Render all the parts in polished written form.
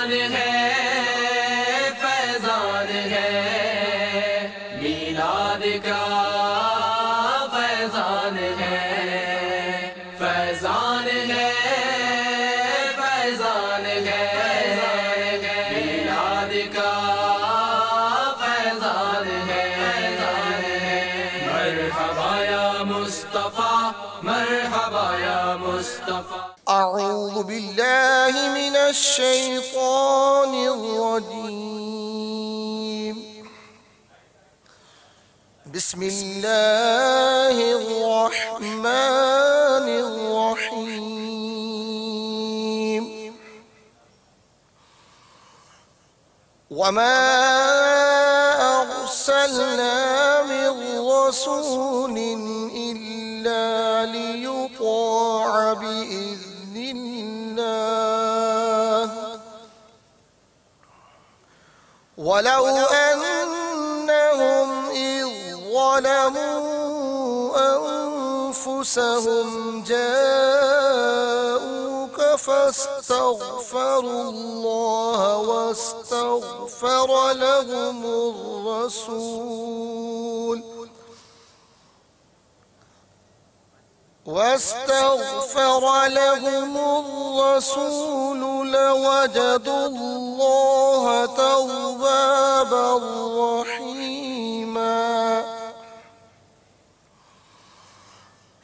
فیضان ہے فیضان ہے میلاد کا فیضان ہے فیضان ہے فیضان ہے میلاد کا فیضان ہے مرحبا یا مصطفیٰ مرحبا یا مصطفیٰ أعوذ بالله من الشيطان الرجيم بسم الله الرحمن الرحيم وما أرسلنا من رسول إلا ليطاع بإذن الله ولو أنهم إذ ظلموا أنفسهم جاءوك فاستغفروا الله واستغفر لهم الرسول لوجدوا الله توابا رحيما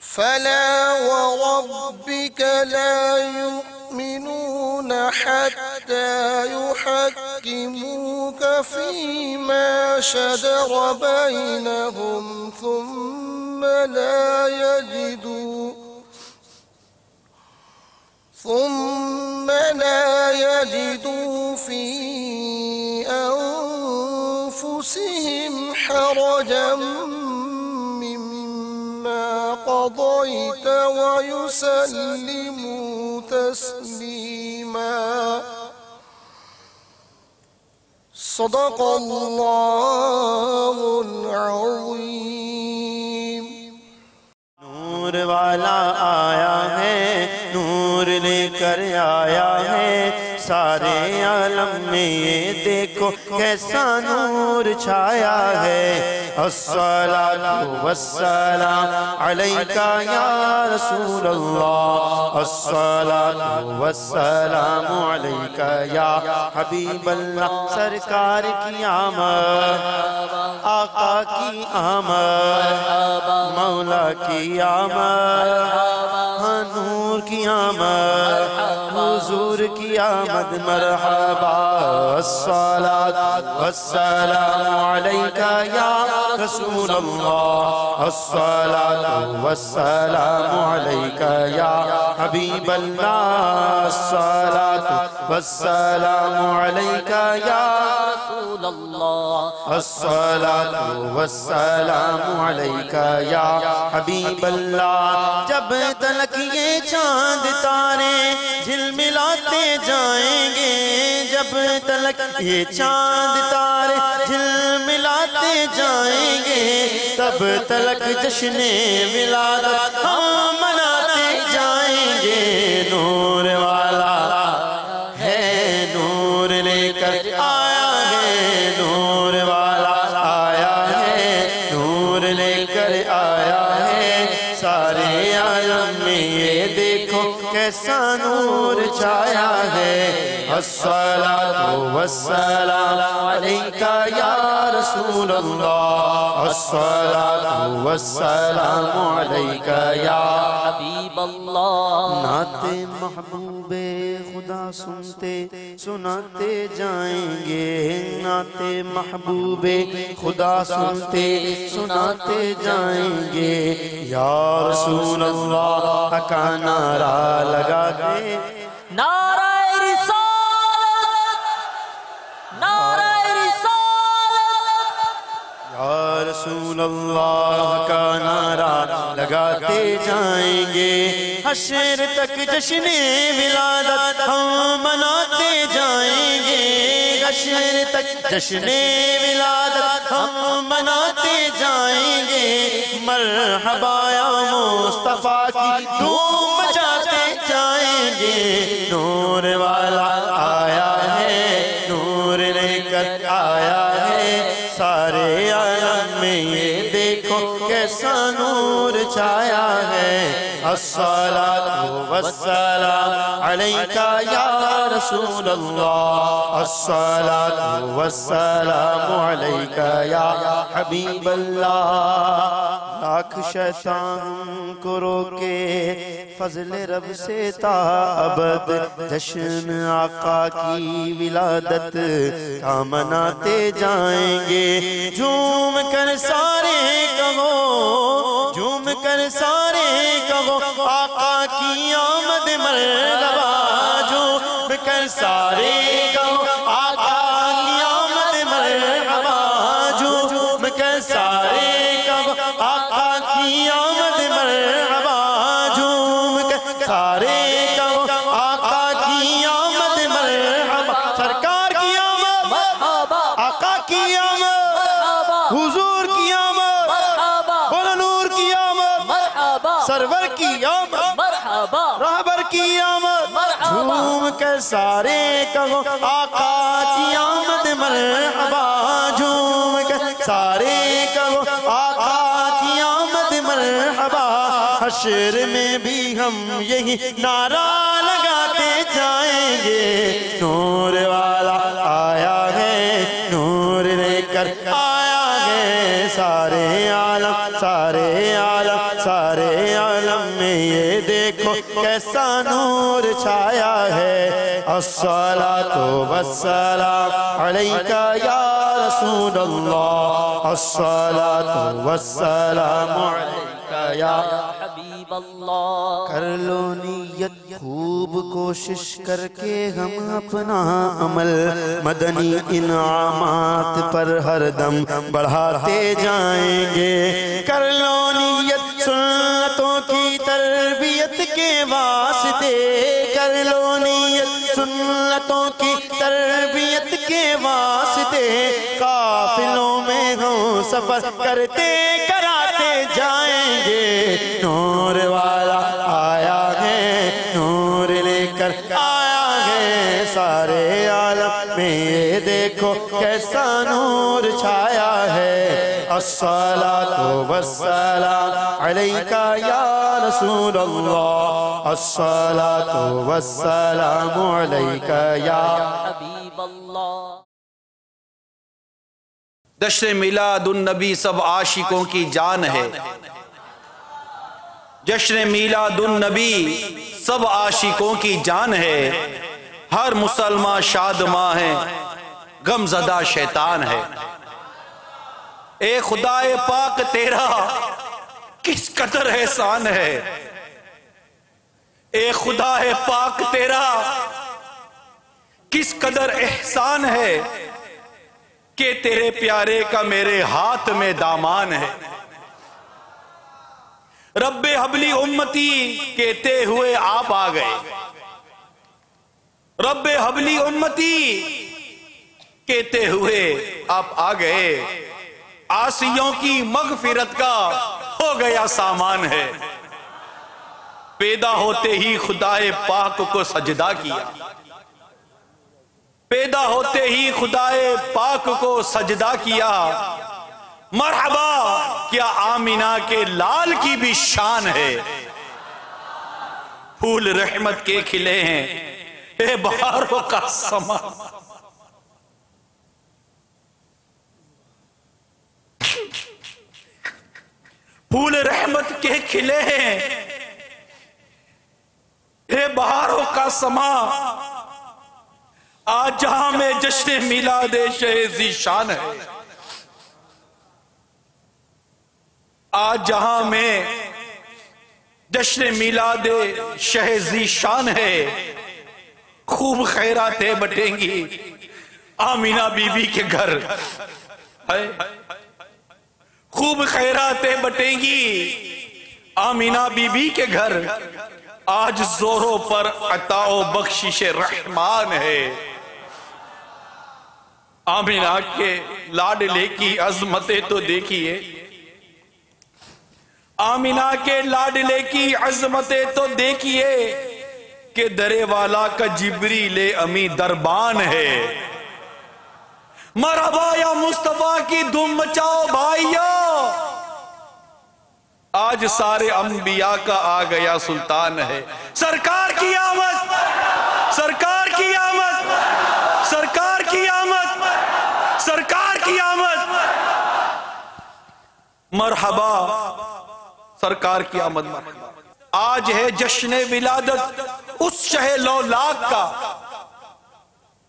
فلا وربك لا يؤمنون حتى يحكموك فيما شجر بينهم ثم لا يجدوا في أنفسهم حرجا مما قضيت ويسلموا تسليما صدق الله العظيم نور والا آیا ہے نور لے کر آیا ہے سارے عالم میں یہ دیکھو کیسا نور چھایا ہے الصلاۃ والسلام علیکہ یا رسول اللہ الصلاۃ والسلام علیکہ یا حبیب اللہ سرکار کی آمد آقا کی آمد مولا کی آمد نور کی آمد حضور کی آمد مرحبا الصلاۃ والسلام علیکہ یا رسول اللہ الصلاۃ والسلام علیکہ یا حبیب اللہ الصلاۃ والسلام علیکہ یا رسول اللہ الصلاۃ والسلام علیکہ یا حبیب اللہ جب تلک یہ چاند تارے جھلملاتے جائیں گے جب تلک یہ چاند تارے جھلملاتے جائیں گے تب تلک جشن ولادت ہم مناتے جائیں گے نور والا ہے نور لے کر آیا ہے نور والا آیا ہے نور لے کر آیا ہے سارے عالم میں یہ دیکھو کیسا نور چھایا ہے الصلاۃ والسلام علیکہ یا رسول اللہ الصلاۃ والسلام علیکہ یا حبیب اللہ نعت محبوب خدا سنتے سناتے جائیں گے نعت محبوب خدا سنتے سناتے جائیں گے یا رسول اللہ کا نعرہ لگا دے نعرہ رسالت نعرہ رسالت یا رسول اللہ کا نعرہ لگاتے جائیں گے حشر تک جشن ولادت ہم مناتے جائیں گے حشر تک جشن ولادت ہم مناتے جائیں گے مرحبا یا مصطفیٰ کی دھوم مچاتے جائیں گے نور والا آیا ہے الصلاة والسلام عليك يا رسول الله الصلاة والسلام عليك يا حبيب الله لاکھ شیطان کو روکے فضل رب سے تا ابد جشن آقا کی ولادت کا مناتے جائیں گے جھوم کر سارے کہو جھوم کر سارے کہو آقا کی آمد مرحبا جھوم کر سارے کہو آقا کی آمد مرحبا جھوم کر سارے کہو آقا کی آمد مرحبا جھوم کر سارے کہو آقا کی آمد مرحبا سرکار کی آمد مرحبا آقا کی آمد مرحبا حضور کی آمد مرحبا بول نور کی آمد مرحبا سرور کی آمد مرحبا رہبر کی آمد مرحبا جھوم کر سارے کہو آقا کی آمد مرحبا جھوم کر سارے کہو آقا کی آمد مرحبا حشر میں بھی ہم یہی نعرہ لگاتے جائیں گے نور والا آیا ہے نور لے کر آیا ہے سارے عالم سارے عالم سارے عالم میں یہ دیکھو کیسا نور چھایا ہے الصلاة والسلام علیکہ یا رسول اللہ الصلاة والسلام علیکہ یا حبیب اللہ کر لو نیت خوب کوشش کر کے ہم اپنا عمل مدنی انعامات پر ہر دم بڑھاتے جائیں گے کر لو نیت سنتوں کی تربیت کے واسطے کر لو نیت سنتوں کی تربیت کے واسطے قافلوں میں ہم سفر کرتے کراتے جائیں گے نور والا آیا ہے نور لے کر آیا ہے سارے عالم میں یہ دیکھو کیسا نور چھایا ہے الصلاة والسلام علیکہ یا رسول اللہ الصلاة والسلام علیکہ یا حبیب اللہ جشن میلاد النبی سب عاشقوں کی جان ہے جشن میلاد النبی سب عاشقوں کی جان ہے ہر مسلمان شاد ماں ہے غم زدہ شیطان ہے اے خدا پاک تیرا کس قدر احسان ہے اے خدا پاک تیرا کس قدر احسان ہے کہ تیرے پیارے کا میرے ہاتھ میں دامان ہے رب حبلی امتی کہتے ہوئے آپ آ گئے رب حبلی امتی کہتے ہوئے آپ آ گئے عاصیوں کی مغفرت کا ہو گیا سامان ہے پیدا ہوتے ہی خدا پاک کو سجدہ کیا پیدا ہوتے ہی خدا پاک کو سجدہ کیا مرحبا کیا آمینہ کے لال کی بھی شان ہے پھول رحمت کے کھلے ہیں اے بہاروں کا سما پھول رحمت کے کھلے ہیں اے بہاروں کا سما آج جہاں میں جشن میلاد شہ ذیشان ہے آج جہاں میں جشن میلاد شہ ذیشان ہے خوب خیراتیں بٹیں گی آمینہ بی بی کے گھر خوب خیراتیں بٹیں گی آمینہ بی بی کے گھر آج زوروں پر عطا و بخشش رحمان ہے آمینہ کے لاڈلے کی عظمتیں تو دیکھیے آمینہ کے لاڈلے کی عظمتیں تو دیکھیے کہ درے والا کا جبریل امی دربان ہے مرحبا یا مصطفیٰ کی دھوم مچاؤ بھائیو آج سارے انبیاء کا آ گیا سلطان ہے. سرکار کی آمد، سرکار کی آمد، سرکار کی آمد، سرکار کی آمد. مرحبا سرکار کی آمد. مرحبا. آج ہے جشن ولادت اس شہ لولاک کا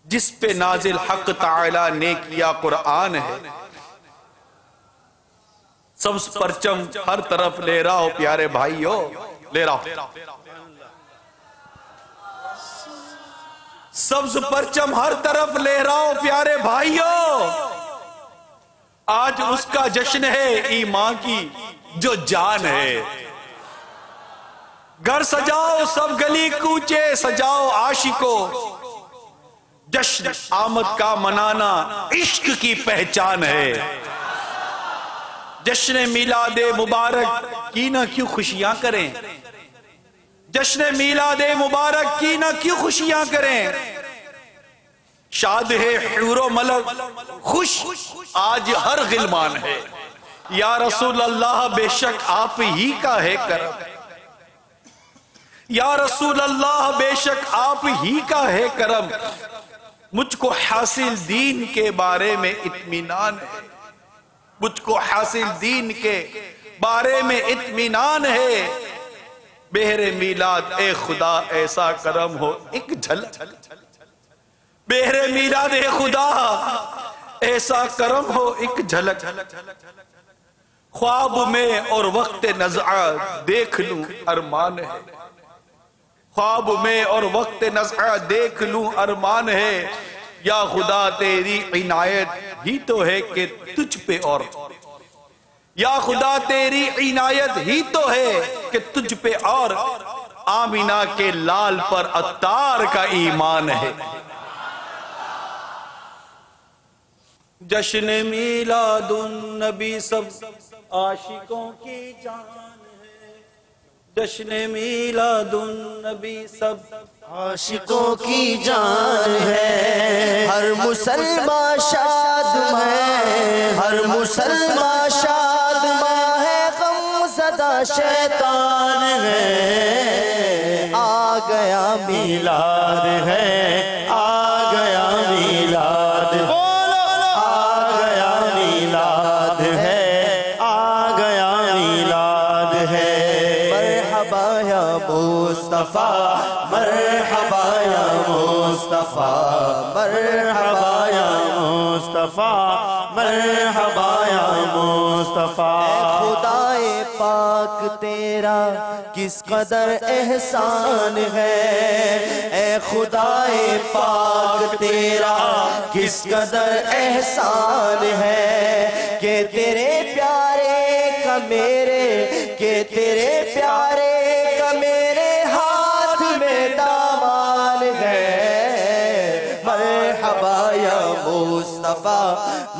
جس پہ نازل حق تعالی نے کیا قرآن ہے. سبز پرچم ہر طرف لے رہا ہو پیارے بھائیو، لے رہا ہو. سبز پرچم ہر طرف لے رہا ہو پیارے بھائیو. آج اس کا جشن ہے ایمان کی جو جان ہے. گھر سجاؤ سب گلی کوچے سجاؤ عاشقوں، جشن آمد کا منانا عشق کی پہچان ہے. جشن میلاد مبارک کی نہ کیوں خوشیاں کریں، جشن میلاد مبارک کی نہ کیوں خوشیاں کریں. شاد ہے حور و ملک خوش آج ہر غلمان ہے. یا رسول اللہ بے شک آپ ہی کا ہے کرم، یا رسول اللہ بے شک آپ ہی کا ہے کرم. مجھ کو حاصل دین کے بارے میں اطمینان ہے، مجھ کو حاصل دین کے بارے میں اطمینان ہے. بہر میلاد اے خدا ایسا کرم ہو ایک جھلک، بہر میلاد اے خدا ایسا کرم ہو ایک جھلک. خواب میں اور وقت نزعہ دیکھ لوں ارمان ہے، خواب میں اور وقت نزعہ دیکھ لوں ارمان ہے. یا خدا تیری عنایت ہی تو ہے کہ تجھ پہ اور، یا خدا تیری عنایت ہی تو ہے کہ تجھ پہ اور آمینہ کے لال پر عطار کا ایمان ہے. جشن میلاد النبی سب عاشقوں کی جان ہے، جشن میلاد النبی سب عاشقوں کی جان ہے. ہر مسلمان شاد ہے، ہر مسلمان شاد ہے، غم زدہ شیطان ہے. آ گیا میلاد ہے، آ گیا میلاد، آ گیا میلاد ہے، آ گیا میلاد ہے. مرحبا یا مصطفیٰ، مرحبا یا مصطفیٰ، مرحبا یا مصطفیٰ، مرحبا یا مصطفیٰ. اے خدائے پاک تیرا کس قدر احسان ہے، اے خدائے پاک تیرا کس قدر احسان ہے کہ تیرے پیارے کا میرے، کہ تیرے پیارے کا میرے ہاتھ میں دامان ہے. مرحبا یا مصطفیٰ،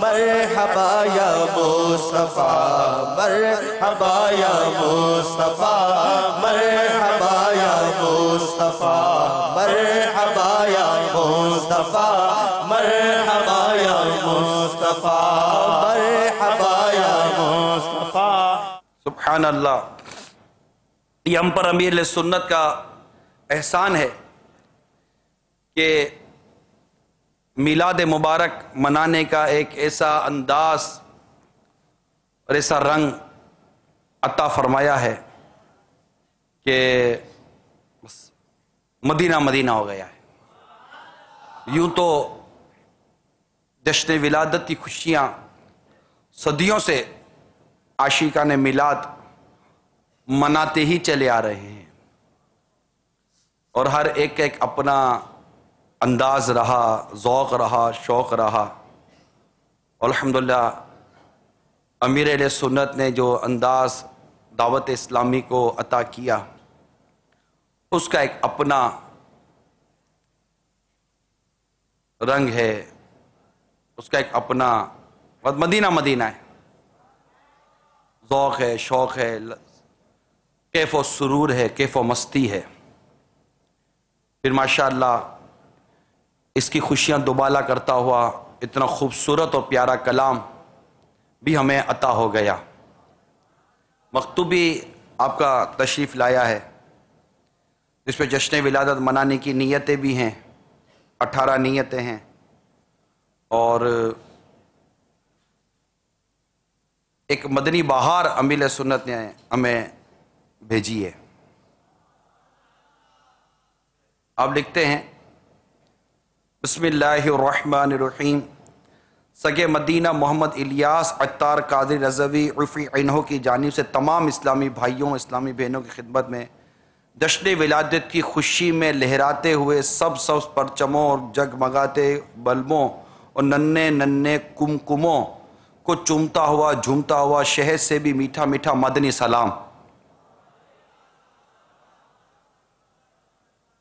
مرحبا یا مصطفیٰ، مرحبا یا مصطفیٰ، مرحبا یا مصطفیٰ، مرحبا یا مصطفیٰ، مرحبا یا مصطفیٰ، مرحبا یا مصطفیٰ. سبحان اللہ. یہ ہم پر امیر علیہ سنت کا احسان ہے کہ میلاد مبارک منانے کا ایک ایسا انداز اور ایسا رنگ عطا فرمایا ہے کہ بس مدینہ مدینہ ہو گیا ہے. یوں تو جشن ولادت کی خوشیاں صدیوں سے عاشقان میلاد مناتے ہی چلے آ رہے ہیں، اور ہر ایک ایک اپنا انداز رہا، ذوق رہا، شوق رہا. الحمدللہ امیر علیہ سنت نے جو انداز دعوت اسلامی کو عطا کیا اس کا ایک اپنا رنگ ہے، اس کا ایک اپنا مدینہ مدینہ ہے، ذوق ہے، شوق ہے، کیف و سرور ہے، کیف و مستی ہے. پھر ماشاءاللہ اس کی خوشیاں دوبالا کرتا ہوا اتنا خوبصورت اور پیارا کلام بھی ہمیں عطا ہو گیا. مکتوب بھی آپ کا تشریف لایا ہے، اس پہ جشن ولادت منانے کی نیتیں بھی ہیں، 18 نیتیں ہیں، اور ایک مدنی بہار امیر سنت نے ہمیں بھیجی ہے۔ آپ لکھتے ہیں بسم اللہ الرحمن الرحیم۔ سگے مدینہ محمد الیاس عطار قادری رضوی عرفی عنہ کی جانب سے تمام اسلامی بھائیوں اسلامی بہنوں کی خدمت میں جشن ولادت کی خوشی میں لہراتے ہوئے سبز پرچموں اور جگمگاتے بلبوں اور ننھے ننھے کمکموں کو چومتا ہوا جھومتا ہوا شہد سے بھی میٹھا میٹھا مدنی سلام۔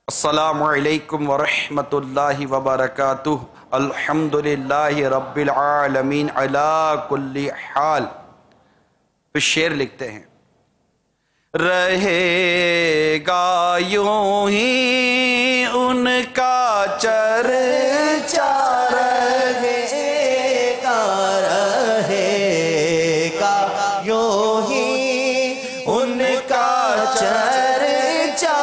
السلام علیکم ورحمۃ اللہ وبرکاتہ، الحمدللہ رب العالمین علی کل حال۔ پھر شعر لکھتے ہیں، رہے گا یوں ہی ان کا چرچا، رہے گا یوں ہی ان کا چرچا،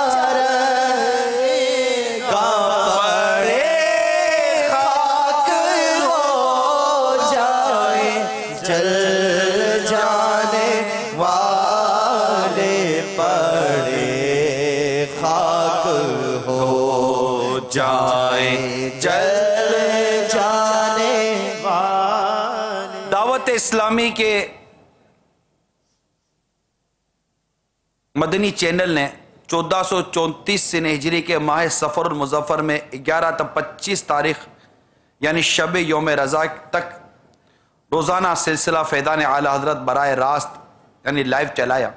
دعوت اسلامی کے مدنی چینل نے 1434 سن ہجری کے ماہ سفر المظفر میں 11 تا 25 تاریخ یعنی شب یوم رضا تک روزانہ سلسلہ فیضان اعلی حضرت براہ راست یعنی لائیو چلایا۔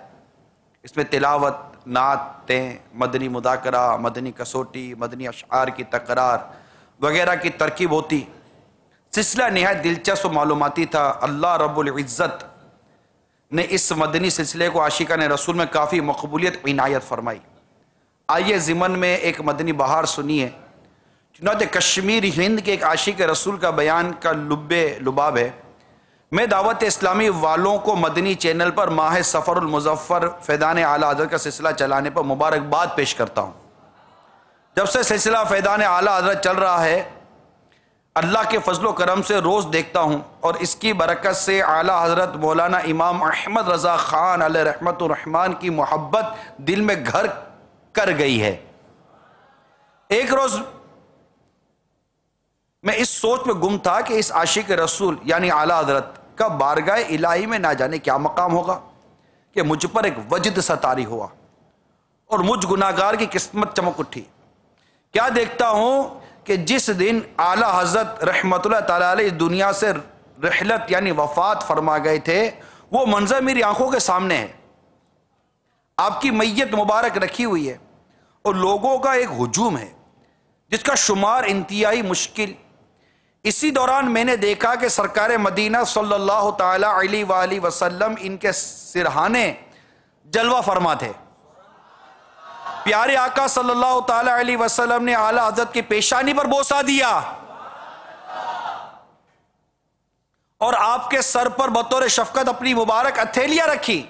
اس میں تلاوت، نعتیں، مدنی مذاکرہ، مدنی کسوٹی، مدنی اشعار کی تکرار وغیرہ کی ترکیب ہوتی۔ سلسلہ نہایت دلچسپ و معلوماتی تھا۔ اللہ رب العزت نے اس مدنی سلسلے کو عاشقان رسول میں کافی مقبولیت عنایت فرمائی۔ آئیے ضمن میں ایک مدنی بہار سنیے۔ چنانچہ کشمیر ہند کے ایک عاشق رسول کا بیان کا لباب ہے۔ میں دعوت اسلامی والوں کو مدنی چینل پر ماہ سفر المظفر فیضان اعلی حضرت کا سلسلہ چلانے پر مبارکباد پیش کرتا ہوں۔ جب سے سلسلہ فیضان اعلی حضرت چل رہا ہے، اللہ کے فضل و کرم سے روز دیکھتا ہوں اور اس کی برکت سے اعلی حضرت مولانا امام احمد رضا خان علیہ رحمت الرحمن کی محبت دل میں گھر کر گئی ہے۔ ایک روز میں اس سوچ میں گم تھا کہ اس عاشق رسول یعنی اعلی حضرت کا بارگاہ الہی میں نہ جانے کیا مقام ہوگا کہ مجھ پر ایک وجد سا طاری ہوا اور مجھ گناہگار کی قسمت چمک اٹھی۔ کیا دیکھتا ہوں کہ جس دن اعلی حضرت رحمت اللہ تعالی علیہ اس دنیا سے رحلت یعنی وفات فرما گئے تھے، وہ منظر میری آنکھوں کے سامنے ہے۔ آپ کی میت مبارک رکھی ہوئی ہے اور لوگوں کا ایک ہجوم ہے جس کا شمار انتہائی مشکل۔ اسی دوران میں نے دیکھا کہ سرکار مدینہ صلی اللہ تعالی علیہ وآلہ وسلم ان کے سرہانے جلوہ فرما تھے۔ پیارے آقا صلی اللہ تعالی علیہ وسلم نے اعلی حضرت کی پیشانی پر بوسہ دیا اور آپ کے سر پر بطور شفقت اپنی مبارک ہتھیلیاں رکھی۔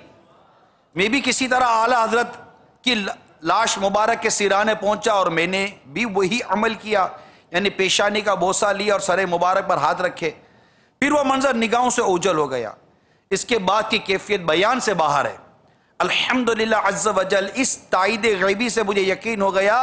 میں بھی کسی طرح اعلی حضرت کی لاش مبارک کے سرانے پہنچا اور میں نے بھی وہی عمل کیا، یعنی پیشانی کا بوسہ لیا اور سر مبارک پر ہاتھ رکھے۔ پھر وہ منظر نگاہوں سے اوجھل ہو گیا۔ اس کے بعد کی کیفیت بیان سے باہر ہے۔ الحمدللہ عز وجل اس تائید غیبی سے مجھے یقین ہو گیا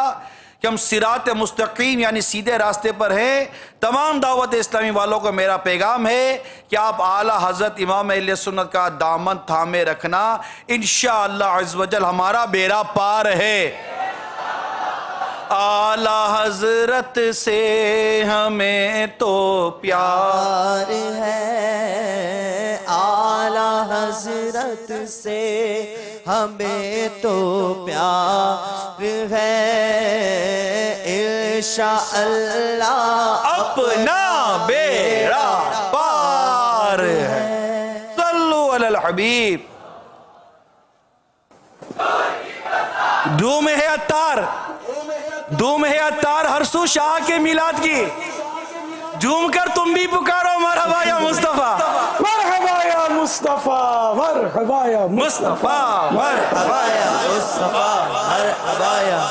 کہ ہم صراط مستقیم یعنی سیدھے راستے پر ہیں۔ تمام دعوت اسلامی والوں کو میرا پیغام ہے کہ آپ اعلی حضرت امام اہل سنت کا دامن تھامے رکھنا، انشاءاللہ عز وجل ہمارا بیڑا پار ہے۔ اعلی حضرت سے ہمیں تو پیار ہے، اعلی حضرت سے ہمیں تو پیار ہے، انشاءاللہ اپنا بیڑا پار ہے۔ صلو علی الحبیب۔ دھوم ہے عطار، دھوم ہے عطار ہر سو شاہ کے میلاد کی، جھوم کر تم بھی پکارو مرحبا یا مصطفیٰ، مرحبا یا مصطفیٰ، مرحبا یا مصطفیٰ، مرحبا یا مصطفیٰ، مرحبا یا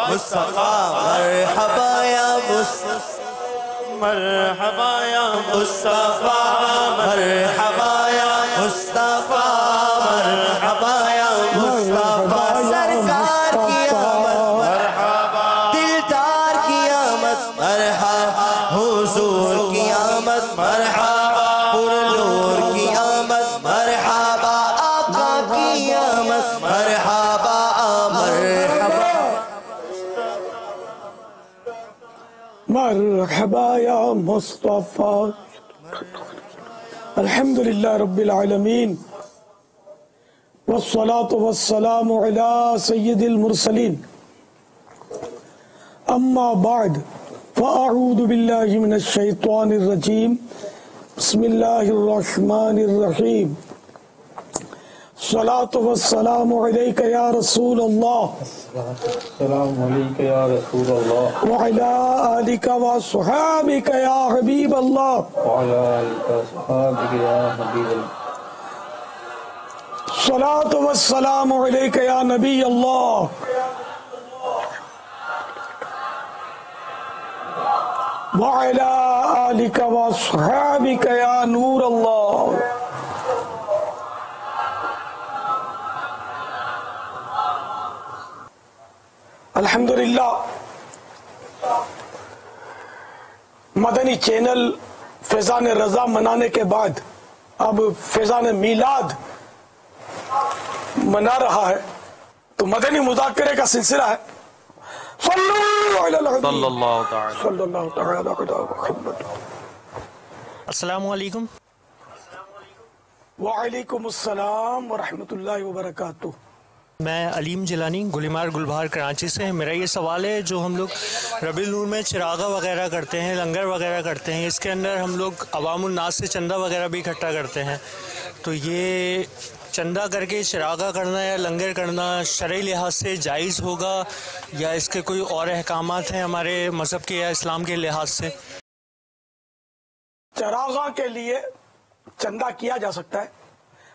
مصطفیٰ، مرحبا یا مصطفیٰ، مرحبا یا مصطفیٰ، مرحبا یا مصطفیٰ، مرحبا یا مصطفیٰ، سرکار کی آمد مرحبا، دلدار کی آمد مرحبا، حضور کی آمد مرحبا، پر نور کی آمد مرحبا، آقا کی آمد مرحبا، مرحبا مرحبا یا مصطفیٰ. الحمدللہ رب العالمین والصلاة والسلام علی سید المرسلین. اما بعد فاعوذ باللہ من الشیطان الرجیم. بسم اللہ الرحمن الرحیم. الصلاة والسلام علیک یا رسول اللہ السلام علیکم یا رسول اللہ وعلی آلک وصحابک یا حبیب اللہ. وعلی آلک وصحابک یا حبیب اللہ. الصلاة والسلام علیک یا نبی اللہ وعلی آلک وصحابک یا نور اللہ. الحمدللہ مدنی چینل فیضان رضا منانے کے بعد اب فیضان میلاد منا رہا ہے، تو مدنی مذاکرے کا سلسلہ ہے. صلی اللہ تعالی علی محمد. السلام علیکم. وعلیکم السلام ورحمۃ اللہ وبرکاتہ. میں علیم جیلانی گلیمار گلبہار کراچی سے. میرا یہ سوال ہے، جو ہم لوگ ربیع النور میں چراغا وغیرہ کرتے ہیں، لنگر وغیرہ کرتے ہیں، اس کے اندر ہم لوگ عوام الناس سے چندہ وغیرہ بھی اکٹھا کرتے ہیں، تو یہ چندہ کر کے چراغا کرنا یا لنگر کرنا شرعی لحاظ سے جائز ہوگا، یا اس کے کوئی اور احکامات ہیں ہمارے مذہب کے یا اسلام کے لحاظ سے؟ چراغا کے لیے چندہ کیا جا سکتا ہے،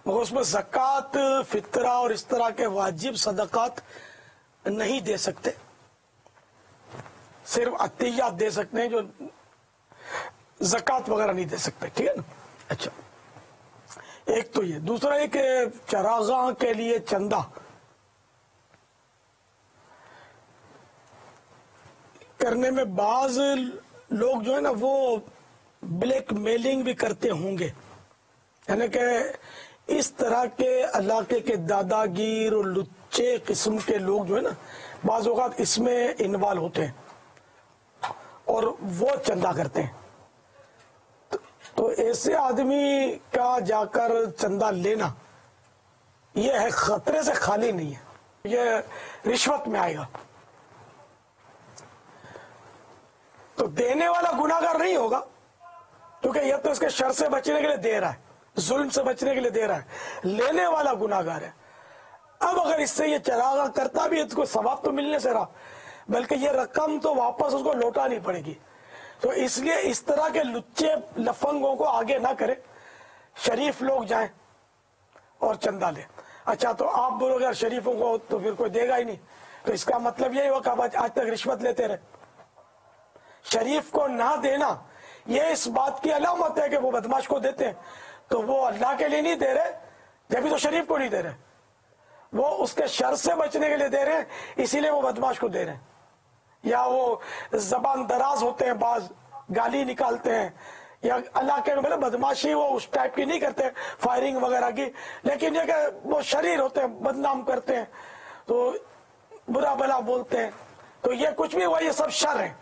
مگر اس میں زکوٰۃ، فطرہ اور اس طرح کے واجب صدقات نہیں دے سکتے، صرف عطیات دے سکتے ہیں، جو زکوٰۃ وغیرہ نہیں دے سکتے. ٹھیک ہے نا؟ اچھا، ایک تو یہ. دوسرا یہ کہ چراغاں کے لیے چندہ کرنے میں بعض لوگ جو ہے نا وہ بلیک میلنگ بھی کرتے ہوں گے، یعنی کہ اس طرح کے علاقے کے دادا گیر اور لچے قسم کے لوگ جو ہے نا بعض اوقات اس میں انوالو ہوتے ہیں اور وہ چندہ کرتے ہیں. تو ایسے آدمی کا جا کر چندہ لینا یہ ہے خطرے سے خالی نہیں ہے، یہ رشوت میں آئے گا. تو دینے والا گناہگار نہیں ہوگا، کیونکہ یہ تو اس کے شر سے بچنے کے لیے دے رہا ہے، ظلم سے بچنے کے لیے دے رہا ہے. لینے والا گناہگار ہے. اب اگر اس سے یہ چراغا کرتا بھی ہے تو کوئی ثواب تو ملنے سے رہا، بلکہ یہ رقم تو واپس اس کو لوٹانی پڑے گی. تو اس لیے اس طرح کے لچے لفنگوں کو آگے نہ کرے، شریف لوگ جائیں اور چندہ لیں. اچھا، تو آپ بولو گے شریفوں کو تو پھر کوئی دے گا ہی نہیں، تو اس کا مطلب یہی ہوا کہ آج تک رشوت لیتے رہے. شریف کو نہ دینا یہ اس بات کی علامت ہے کہ وہ بدماش کو دیتے ہیں، تو وہ اللہ کے لیے نہیں دے رہے، جبھی تو شریف کو نہیں دے رہے، وہ اس کے شر سے بچنے کے لیے دے رہے ہیں، اسی لیے وہ بدماش کو دے رہے ہیں. یا وہ زبان دراز ہوتے ہیں، بعض گالی نکالتے ہیں، یا اللہ کے مطلب بدماشی وہ اس ٹائپ کی نہیں کرتے فائرنگ وغیرہ کی، لیکن یہ کہ وہ شریر ہوتے ہیں، بدنام کرتے ہیں، تو برا بلا بولتے ہیں. تو یہ کچھ بھی ہوا، یہ سب شر ہے.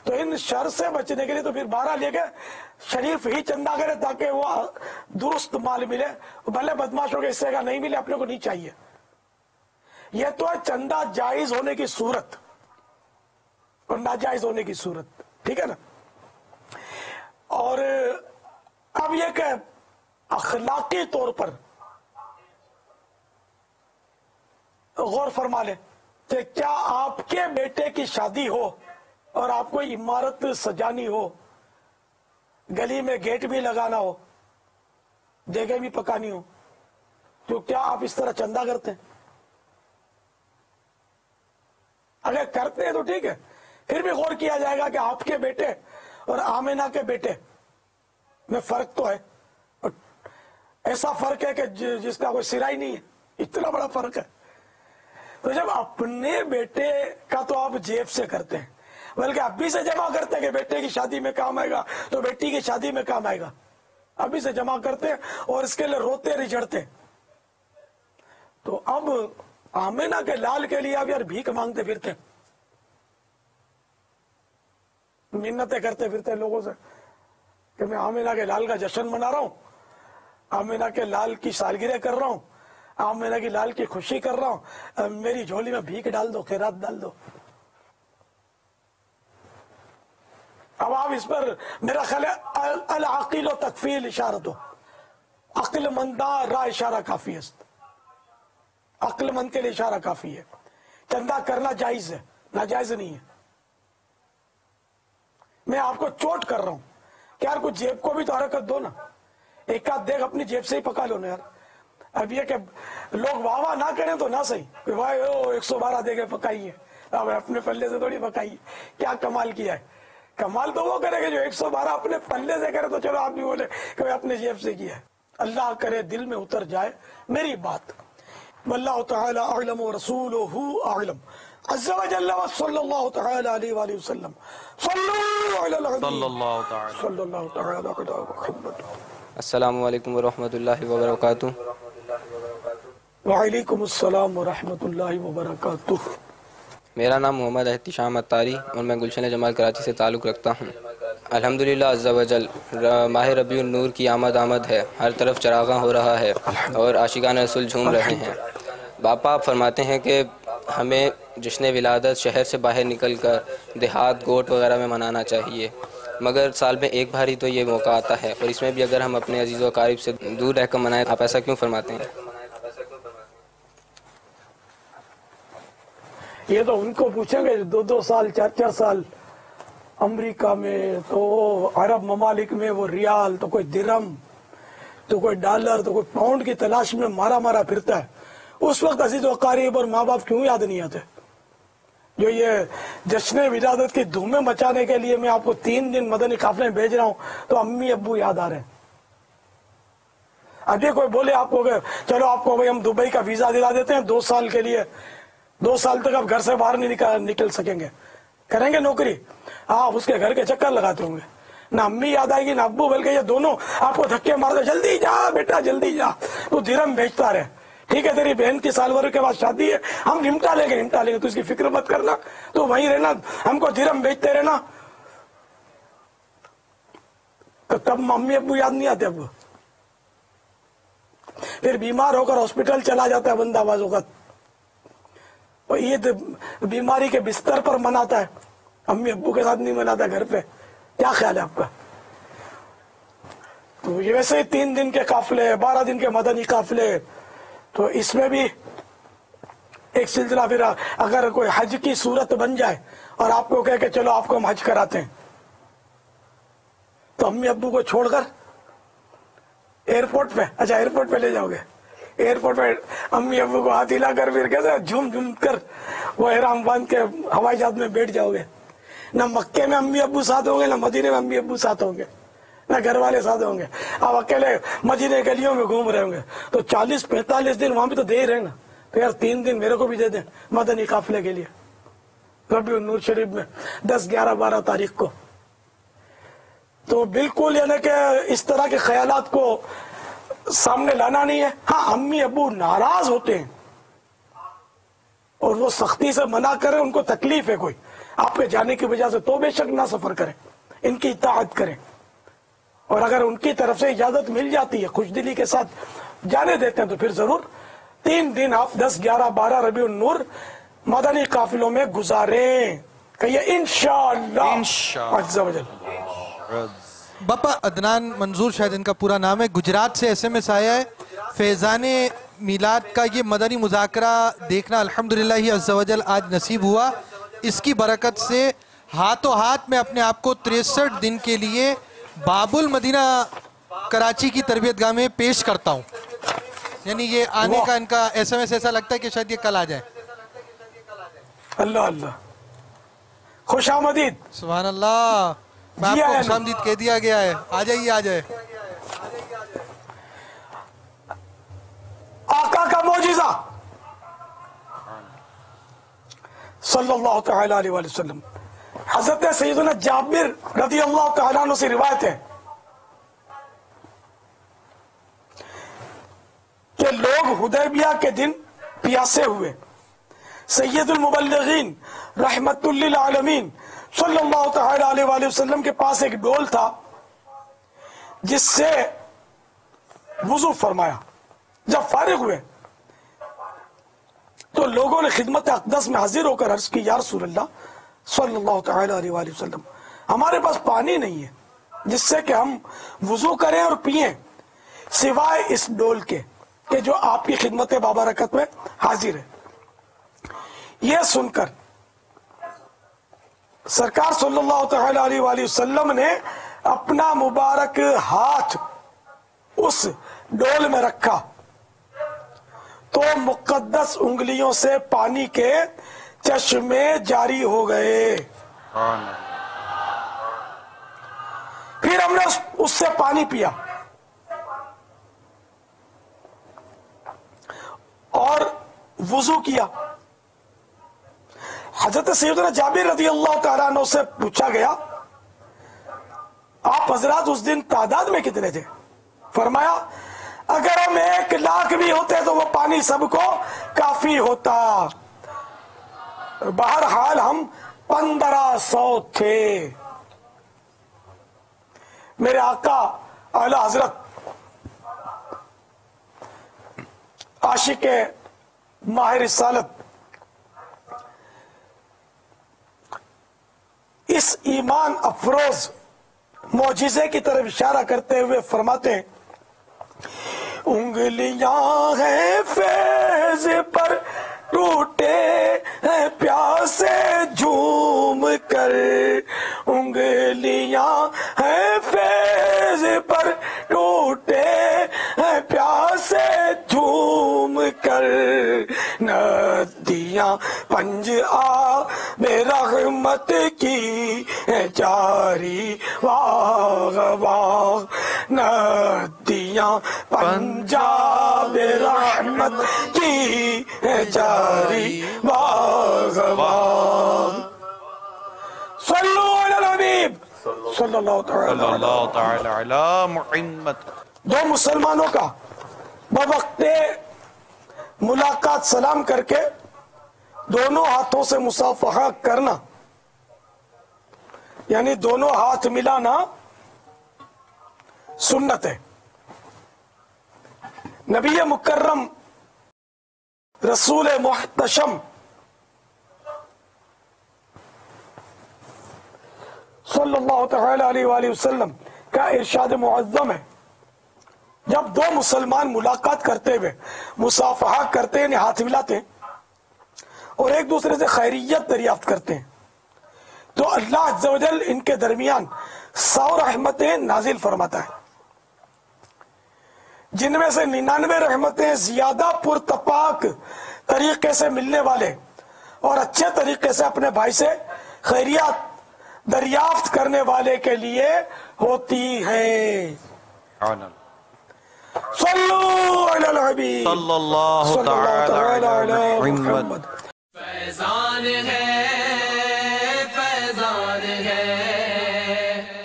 تو ان شر سے بچنے کے لیے تو پھر بہرحال لے کے شریف ہی چندہ کرے تاکہ وہ درست مال ملے، بھلے بدماشوں کے حصے کا نہیں ملے، اپنے کو نہیں چاہیے. یہ تو ہے چندہ جائز ہونے کی صورت اور ناجائز ہونے کی صورت. ٹھیک ہے نا؟ اور اب یہ کہ اخلاقی طور پر غور فرما لیں کہ کیا آپ کے بیٹے کی شادی ہو اور آپ کو عمارت سجانی ہو، گلی میں گیٹ بھی لگانا ہو، جگہ بھی پکانی ہو، تو کیا آپ اس طرح چندہ کرتے ہیں؟ اگر کرتے ہیں تو ٹھیک ہے، پھر بھی غور کیا جائے گا کہ آپ کے بیٹے اور آمینہ کے بیٹے میں فرق تو ہے، ایسا فرق ہے کہ جس کا کوئی سرا ہی نہیں ہے، اتنا بڑا فرق ہے۔ تو جب اپنے بیٹے کا تو آپ جیب سے کرتے ہیں، بلکہ ابھی سے جمع کرتے ہیں کہ بیٹے کی شادی میں کام آئے گا تو بیٹی کی شادی میں کام آئے گا، ابھی سے جمع کرتے ہیں اور اس کے لیے روتے رجھڑتے ہیں۔ تو اب آمینہ کے لال کے لیے اب یار بھیک مانگتے پھرتے ہیں، منتیں کرتے پھرتے ہیں لوگوں سے کہ میں آمینہ کے لال کا جشن منا رہا ہوں، آمینہ کے لال کی سالگرہ کر رہا ہوں، آمینہ کی لال کی خوشی کر رہا ہوں، میری جھولی میں بھیک ڈال دو، خیرات ڈال دو۔ اب آپ اس پر میرا خیال ہے العقیل و تکفیل اشارت ہو، عقل مندہ راہ اشارہ کافی ہے، عقل مند کے لیے اشارہ کافی ہے۔ چندہ کرنا جائز ہے، ناجائز نہیں ہے۔ میں آپ کو چوٹ کر رہا ہوں کہ یار کچھ جیب کو بھی تو حرکت دو نا، ایک آدھ دیکھ اپنی جیب سے ہی پکا لو نا یار۔ اب یہ کہ لوگ واہ واہ نہ کریں تو نہ صحیح کہ واہ 112 دے کے پکائی ہے، اب اپنے پلے سے تھوڑی پکائی ہے، کیا کمال کیا ہے۔ کمال تو وہ کرے گا جو 112 اپنے پلے سے کرے، تو چلو آپ بھی بولے کہ اپنے جیب سے کیا ہے۔ اللہ کرے دل میں اتر جائے میری بات۔ واللہ تعالی اعلم ورسولہ اعلم عز وجل وصلی اللہ تعالی علیہ وآلہ وسلم صلو علی الحبیب صلی اللہ تعالی علی محمد۔ السلام علیکم ورحمۃ اللہ وبرکاتہ۔ وعلیکم السلام ورحمۃ اللہ وبرکاتہ۔ میرا نام محمد احتشام اتاری اور میں گلشن جمال کراچی سے تعلق رکھتا ہوں۔ الحمدللہ عز وجل ماہ ربیع النور کی آمد ہے، ہر طرف چراغاں ہو رہا ہے اور عاشقان رسول جھوم رہے ہیں۔ باپا آپ فرماتے ہیں کہ ہمیں جشن ولادت شہر سے باہر نکل کر دیہات گوٹ وغیرہ میں منانا چاہیے، مگر سال میں ایک بار ہی تو یہ موقع آتا ہے، اور اس میں بھی اگر ہم اپنے عزیز و اقارب سے دور رہ کر منائیں، آپ ایسا کیوں فرماتے ہیں؟ یہ تو ان کو پوچھیں گے 2 سال 4 سال امریکہ میں، تو عرب ممالک میں وہ ریال، تو کوئی درہم، تو کوئی ڈالر، تو کوئی پاؤنڈ کی تلاش میں مارا پھرتا ہے۔ اس وقت عزیز و اقارب اور ماں باپ کیوں یاد نہیں آتے؟ جو یہ جشن ولادت کی دھومیں مچانے کے لیے میں آپ کو 3 دن مدنی قافلے میں بھیج رہا ہوں، تو امی ابو یاد آ رہے ہیں۔ ابھی کوئی بولے آپ کو کہ چلو آپ کو ہم دبئی کا ویزا دلا دیتے ہیں 2 سال کے لیے، 2 سال تک آپ گھر سے باہر نہیں نکل سکیں گے، کریں گے نوکری؟ آپ اس کے گھر کے چکر لگاتے ہوں گے، نہ امی یاد آئے گی نہ ابو، بلکہ یہ دونوں آپ کو دھکے مارتے، جلدی جا بیٹا جلدی جا، تو درہم بیچتا رہے، ٹھیک ہے تیری بہن کی سالگرہ کے بعد شادی ہے، ہم نمٹا لیں گے، تو اس کی فکر مت کرنا، تو وہیں رہنا، ہم کو درہم بیچتے رہنا۔ تو تب امی ابو یاد نہیں آتے، اب پھر بیمار ہو کر ہاسپٹل چلا جاتا ہے بندہ بعض اوقات، اور عید بیماری کے بستر پر مناتا ہے، امی ابو کے ساتھ نہیں مناتا گھر پہ۔ کیا خیال ہے آپ کا؟ تو یہ ویسے ہی 3 دن کے قافلے، 12 دن کے مدنی قافلے، تو اس میں بھی ایک سلسلہ۔ پھر اگر کوئی حج کی صورت بن جائے اور آپ کو کہے کہ چلو آپ کو ہم حج کراتے ہیں، تو امی ابو کو چھوڑ کر ایئرپورٹ پہ، اچھا ایئرپورٹ پہ لے جاؤ گے، ایئرپورٹ پہ امی ابو کو ہاتھ ہلا کر پھر کیسے جھوم کر وہ احرام باندھ کے ہوائی جہاز میں بیٹھ جاؤ گے؟ نہ مکے میں امی ابو ساتھ ہوں گے، نہ مدینے میں امی ابو ساتھ ہوں گے، نہ گھر والے ساتھ ہوں گے، آپ اکیلے مدینے گلیوں میں گھوم رہے ہوں گے۔ تو 40-45 دن وہاں بھی تو دے ہی رہے نا، تو یار 3 دن میرے کو بھی دے دیں مدنی قافلے کے لیے، ربیع النور شریف میں 10 11 12 تاریخ کو۔ تو بالکل یعنی کہ اس طرح کے خیالات کو سامنے لانا نہیں ہے۔ ہاں امی ابو ناراض ہوتے ہیں اور وہ سختی سے منع کریں، ان کو تکلیف ہے کوئی آپ کے جانے کی وجہ سے، تو بے شک نہ سفر کریں، ان کی اطاعت کریں، اور اگر ان کی طرف سے اجازت مل جاتی ہے خوش دلی کے ساتھ جانے دیتے ہیں تو پھر ضرور 3 دن آپ 10 11 12 ربیع النور مدنی قافلوں میں گزاریں، کہیے انشاءاللہ عز و جل۔ باپا عدنان منظور شاید ان کا پورا نام ہے، گجرات سے SMS آیا ہے، فیضان میلاد کا یہ مدنی مذاکرہ دیکھنا الحمدللہ عز و جل آج نصیب ہوا، اس کی برکت سے ہاتھوں ہاتھ میں اپنے آپ کو 63 دن کے لیے باب المدینہ کراچی کی تربیت گاہ میں پیش کرتا ہوں. یعنی یہ آنے کا ان کا ایس ایم ایس ایسا لگتا ہے کہ شاید یہ کل آ جائے. اللہ اللہ، خوش آمدید. سبحان اللہ، میں آپ کو خوش آمدید کہہ دیا گیا ہے. آ جائیے آ جائے. آقا کا معجزہ صلی اللہ تعالی علیہ وآلہ وسلم. حضرت سیدنا جابر رضی اللہ تعالیٰ عنہ سے روایت ہے کہ لوگ حدیبیہ کے دن پیاسے ہوئے. سید المبلغین رحمت للعالمین صلی اللہ تعالی علیہ وآلہ وسلم کے پاس ایک ڈول تھا جس سے وضو فرمایا. جب فارغ ہوئے تو لوگوں نے خدمت اقدس میں حاضر ہو کر عرض کی، یا رسول اللہ صلی اللہ تعالی علیہ وآلہ وسلم، ہمارے پاس پانی نہیں ہے جس سے کہ ہم وضو کریں اور پئیں سوائے اس ڈول کے کہ جو آپ کی خدمت بابرکت میں حاضر ہے. یہ سن کر سرکار صلی اللہ تعالی علیہ وآلہ وسلم نے اپنا مبارک ہاتھ اس ڈول میں رکھا تو مقدس انگلیوں سے پانی کے چشمے جاری ہو گئے. پھر ہم نے اس سے پانی پیا اور وضو کیا. حضرت سیدنا جابر رضی اللہ تعالیٰ عنہ سے پوچھا گیا، آپ حضرات اس دن تعداد میں کتنے تھے؟ فرمایا، اگر ہم 1,00,000 بھی ہوتے تو وہ پانی سب کو کافی ہوتا. بہرحال ہم 1500 تھے. میرے آقا اعلی حضرت عاشق ماہ رسالت اس ایمان افروز معجزے کی طرف اشارہ کرتے ہوئے فرماتے ہیں، انگلیاں ہیں فیض پر ٹوٹے ہیں پیاسے جھوم کر، انگلیاں ہیں فیض پر ٹوٹے ہیں پیاسے جھوم کر، ندیاں پنج آب رحمت کی جاری واغ واغ، ندیاں پنجاب رحمت کی جاری واغ واغ. صلو علی الحبیب صلی اللہ تعالی علی محمد. دو مسلمانوں کا بوقت ملاقات سلام کر کے دونوں ہاتھوں سے مصافحہ کرنا، یعنی دونوں ہاتھ ملانا سنت ہے. نبی مکرم رسول محتشم صلی اللہ تعالی علیہ وآلہ وسلم کا ارشاد معظم ہے، جب دو مسلمان ملاقات کرتے ہوئے مصافحہ کرتے ہیں، ہاتھ ملاتے ہیں اور ایک دوسرے سے خیریت دریافت کرتے ہیں تو اللہ عز و جل ان کے درمیان 100 رحمتیں نازل فرماتا ہے، جن میں سے 99 رحمتیں زیادہ پرتپاک طریقے سے ملنے والے اور اچھے طریقے سے اپنے بھائی سے خیریت دریافت کرنے والے کے لیے ہوتی ہیں. صلو علی الحبیب صلی اللہ تعالی علی محمد. فیضان ہے فیضان ہے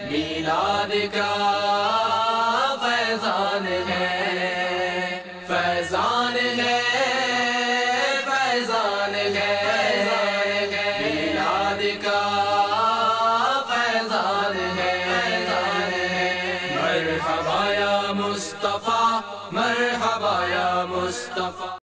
میلاد کا فیضان ہے، فیضان ہے فیضان ہے میلاد کا فیضان ہے. مرحبا یا مصطفیٰ مرحبا یا مصطفیٰ.